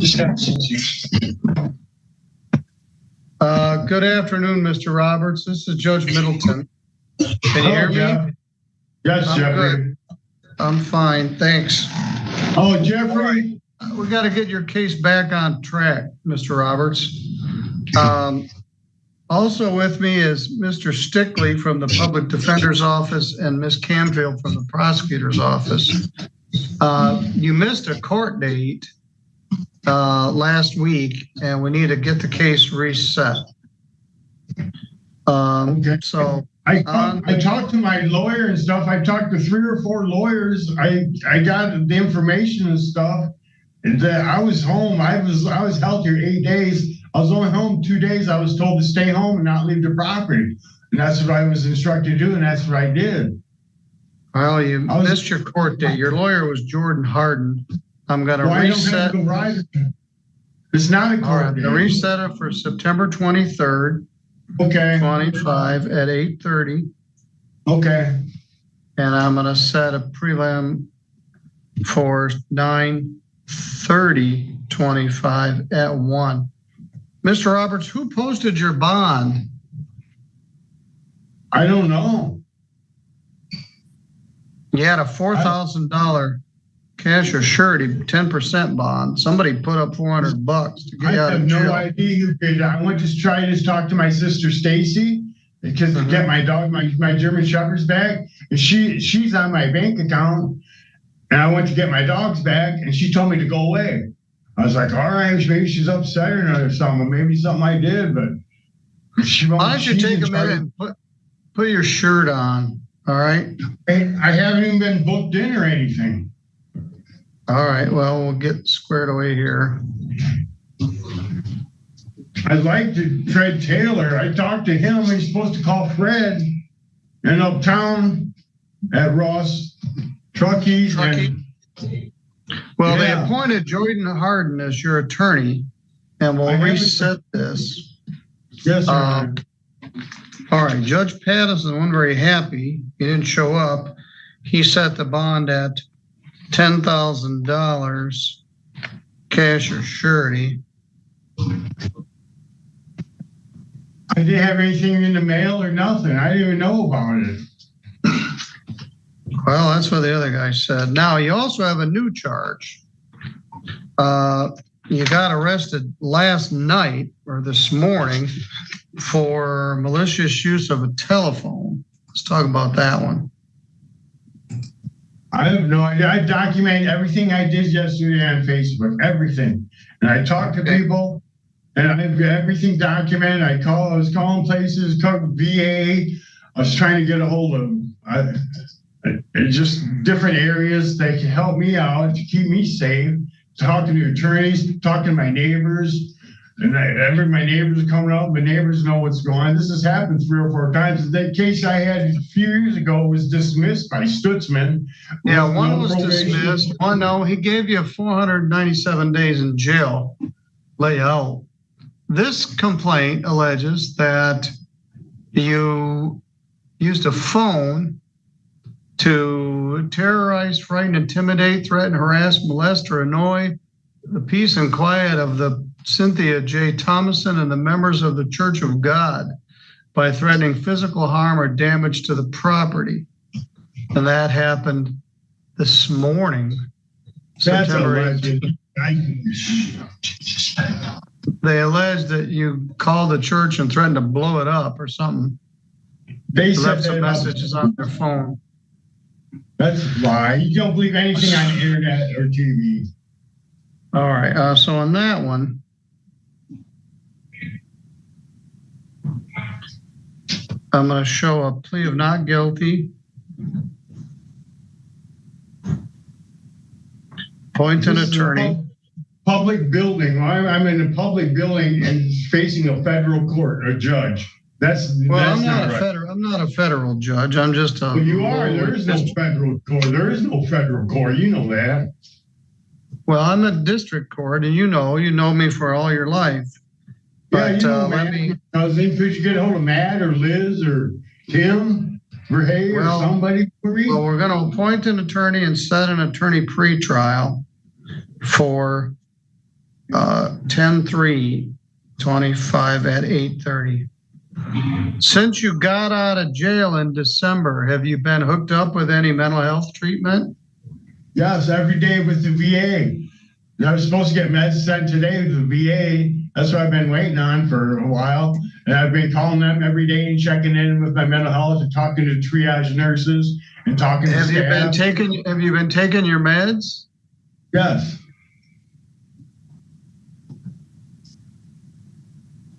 Good afternoon, Mr. Roberts. This is Judge Middleton. Can you hear me? Yes, I'm Jeffrey. good. I'm fine, thanks. Oh, Jeffrey. We got to get your case back on track, Mr. Roberts. Also with me is Mr. Stickley from the Public Defender's Office and Ms. Camfield from the Prosecutor's Office. You missed a court date last week, and we need to get the case reset. Okay. So I talked to my lawyer and stuff. I talked to 3 or 4 lawyers. I got the information and stuff. And I was home. I was held here 8 days. I was only home 2 days. I was told to stay home and not leave the property. And that's what I was instructed to do, and that's what I did. Well, you missed your court date. Your lawyer was Jordan Harden. I'm going to reset. It's not a court date. Reset it for September 23rd. Okay. 25 at 8:30. Okay. And I'm going to set a prelim for 9:30:25 at 1. Mr. Roberts, who posted your bond? I don't know. You had a $4,000 cash or surety, 10% bond. Somebody put up $400 to get out of jail. I have no idea who did that. I went to try to talk to my sister Stacy because to get my dog, my German Shepherds back. And she's on my bank account. And I went to get my dogs back, and she told me to go away. I was like, all right, maybe she's upset or something. Maybe something I did, but she won't. Why don't you take a minute and put your shirt on? All right. I haven't even been booked in or anything. All right. Well, we'll get squared away here. I'd like to Fred Taylor. I talked to him. He's supposed to call Fred in Uptown at Ross Truckies. Well, they appointed Jordan Harden as your attorney, and we'll reset this. Yes, sir. All right. Judge Patterson wasn't very happy. He didn't show up. He set the bond at $10,000 cash or surety. I didn't have anything in the mail or nothing. I didn't even know about it. Well, that's what the other guy said. Now, you also have a new charge. You got arrested last night or this morning for malicious use of a telephone. Let's talk about that one. I have no idea. I document everything I did yesterday on Facebook, everything. And I talked to people, and I have everything documented. I was calling places, called VA. I was trying to get a hold of just different areas that can help me out to keep me safe. Talking to attorneys, talking to my neighbors. And my neighbors are coming up. My neighbors know what's going on. This has happened 3 or 4 times. That case I had a few years ago was dismissed by Stutzman. Yeah, one was dismissed. One, no, he gave you 497 days in jail layout. This complaint alleges that you used a phone to terrorize, frighten, intimidate, threaten, harass, molest, or annoy the peace and quiet of the Cynthia J. Thomason and the members of the Church of God by threatening physical harm or damage to the property. And that happened this morning, September 18th. They allege that you called the church and threatened to blow it up or something. They left some messages on their phone. That's why you don't believe anything on the internet or TV. All right. So on that one, I'm going to show a plea of not guilty. Appoint an attorney. Public building. I'm in a public building and facing a federal court, a judge. I'm not a federal judge. I'm just a. Well, you are. There is no federal court. There is no federal court. You know that. Well, I'm a district court, and you know me for all your life. But let me. I was thinking, could you get a hold of Matt or Liz or Tim Verhey or somebody for me? Well, we're going to appoint an attorney and set an attorney pre-trial for 10/3/25 at 8:30. Since you got out of jail in December, have you been hooked up with any mental health treatment? Yes, every day with the VA. I was supposed to get meds sent today with the VA. That's what I've been waiting on for a while. And I've been calling them every day and checking in with my mental health and talking to triage nurses and talking to staff. Have you been taking your meds? Yes.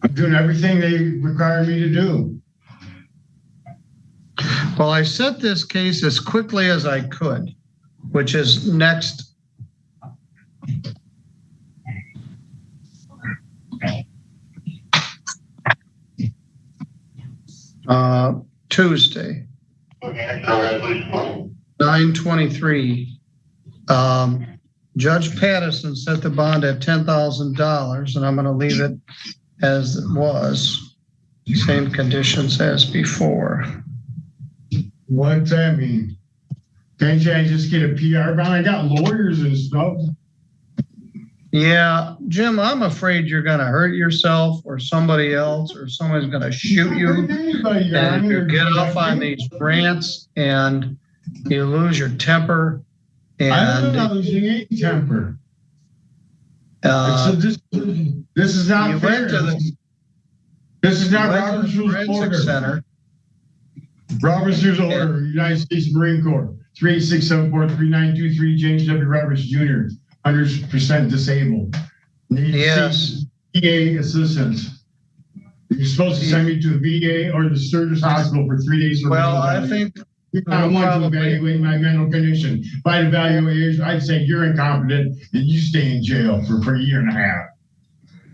I'm doing everything they require me to do. Well, I set this case as quickly as I could, which is next Tuesday, 9/23. Judge Patterson set the bond at $10,000, and I'm going to leave it as it was, same conditions as before. What's that mean? Can't I just get a PR bond? I got lawyers and stuff. Yeah, Jim, I'm afraid you're going to hurt yourself or somebody else, or someone's going to shoot you. And if you get off on these rants and you lose your temper, and I'm not losing any temper. So this is not fair. This is not Robert's Rules of Order. Robert's Rules of Order, United States Marine Corps, 386743923, James W. Roberts Jr., 100% disabled. Yes. VA assistance. You're supposed to send me to a VA or the Sturgis Hospital for 3 days. Well, I think I want to evaluate my mental condition. If I'd evaluate, I'd say you're incompetent and you stay in jail for a year and a half.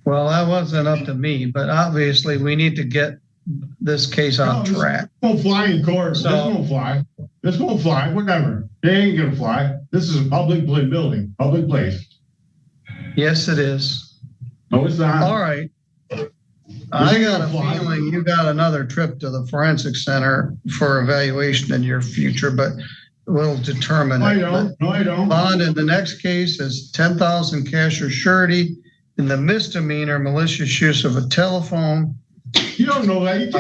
Well, that wasn't up to me, but obviously we need to get this case on track. This won't fly in court. This won't fly. This won't fly. Whatever. It ain't gonna fly. This is a public building, public place. Yes, it is. No, it's not. All right. I got a feeling you got another trip to the forensic center for evaluation in your future, but we'll determine it. No, I don't. Bond in the next case is 10,000 cash or surety. In the misdemeanor, malicious use of a telephone. You don't know that.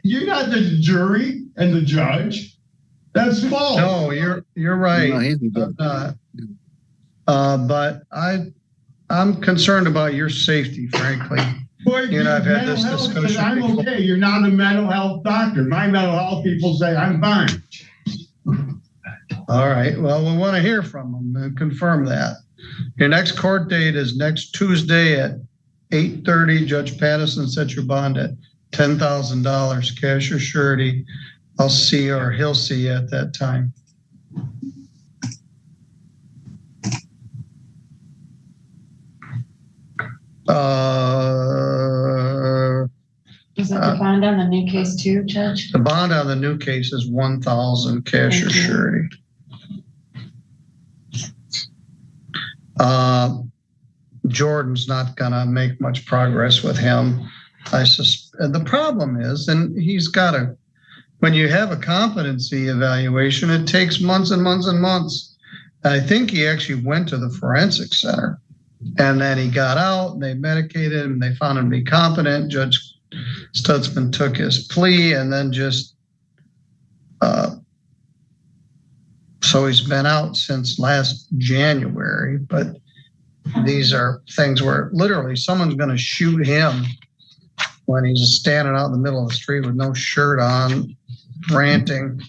You're not the jury and the judge. That's false. No, you're right. But I'm concerned about your safety, frankly. Boy, you and I've had this discussion. I'm okay. You're not a mental health doctor. My mental health people say I'm fine. All right. Well, we want to hear from them and confirm that. Your next court date is next Tuesday at 8:30. Judge Patterson set your bond at $10,000 cash or surety. I'll see you, or he'll see you at that time. Is that the bond on the new case too, Judge? The bond on the new case is 1,000 cash or surety. Jordan's not going to make much progress with him. The problem is, and he's got to, when you have a competency evaluation, it takes months and months and months. I think he actually went to the forensic center, and then he got out and they medicated him. They found him to be competent. Judge Stutzman took his plea, and then just, so he's been out since last January, but these are things where literally someone's going to shoot him when he's just standing out in the middle of the street with no shirt on, ranting.